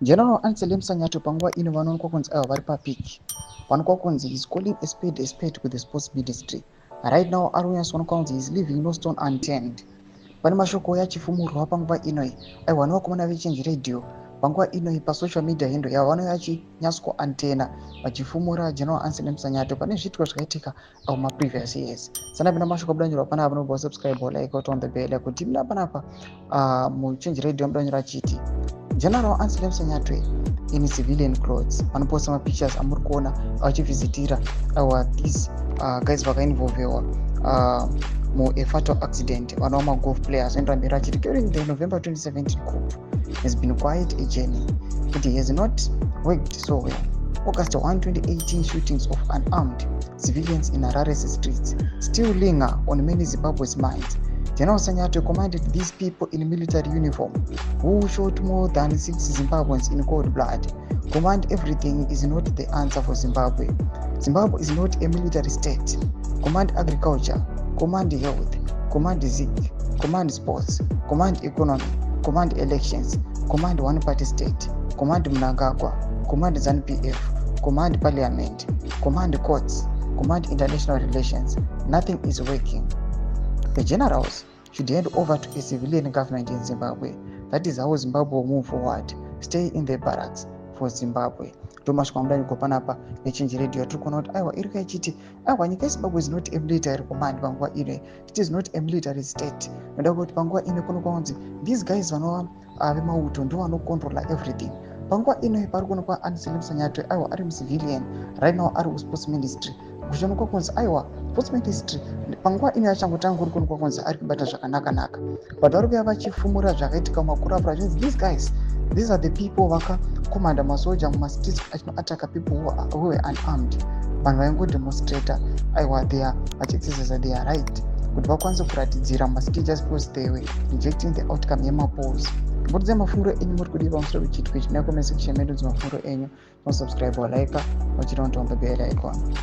General Anselm Sanyato panguva ino vanoonekwa kunzi ava vari papiki. Panoonekwa kunzi is calling a spade with the sports ministry. Right now ari kunyatsoonekwa kunzi is leaving no stone unturned. Pane mashoko achifumurwa panguva inoi. Aiwa nevakomana vechange radio panguva inoi pasocial media hendo yavo vanouya vachinyatswa antena vachifumura General Anselm Sanyato pane zviitiko zvakaitika previous years. Sanapinda mashoko abudanjirwa panapa nobva subscribe or like out on the bell kuti muna panapa muchange radio mudanyora chiti General Anselm Sanyato in civilian clothes vanoposta mapictures amuri kuona vachivhizitira these guys vakainvolvewa fatal accident vanova magolf players andambira achiti during the November 2017 coup has been quite a journey. It has not worked so well. August 1, 2018 shootings of unarmed civilians in Harare streets still linger on many Zimbabwe's minds. General Sanyato commanded these people in military uniform who shot more than 6 Zimbabweans in cold blood. Command everything is not the answer for Zimbabwe. Zimbabwe is not a military state. Command agriculture, command health, command zik, command sports, command economy, command elections, command one-party state, command Mnangagwa, command ZANU-PF, command parliament, command courts, command international relations. Nothing is working. The generals should hand over to a civilian government in Zimbabwe. That is how Zimbabwe will move forward. Stay in the barracks for Zimbabwe. Tomaswa mudani kopanapa nechange radio tiri kuona kuti aiwa iri kaichiti aiwa nyika yeZimbabwe is not a military command panguva ine. It is not a military state. Noda kuti panguva ine kunokuwa kunzi these guys vanova vemauto ndo vanocontrola everything. Panguva ino pari kuonekwa Anselm Sanyato aiwa ari mucivilian right now ari kusports ministry. Kuchionekwa kunzi aiwa sports ministry panguva ino yachangotanga kuri kuonekwa kunzi ari kubata zvakanaka but vari kuya vachifumura zvakaitika mumakurapura achinzi these guys, these are the people vakakomanda masoja mumacities achinoataka people who were unarmed. Vanhu vaingodemonstrata aiwa they are vachiexercise their right kuti vakwanise kuratidzira mumacities just because they were rejecting the outcome yemapolls. Mbudzi mafunguro enyu muri kudiva pamusoro pechitiko ichi. Nakomesa section medu dzimafunguro enyu. Subscribe or like, wachira on the bell icon.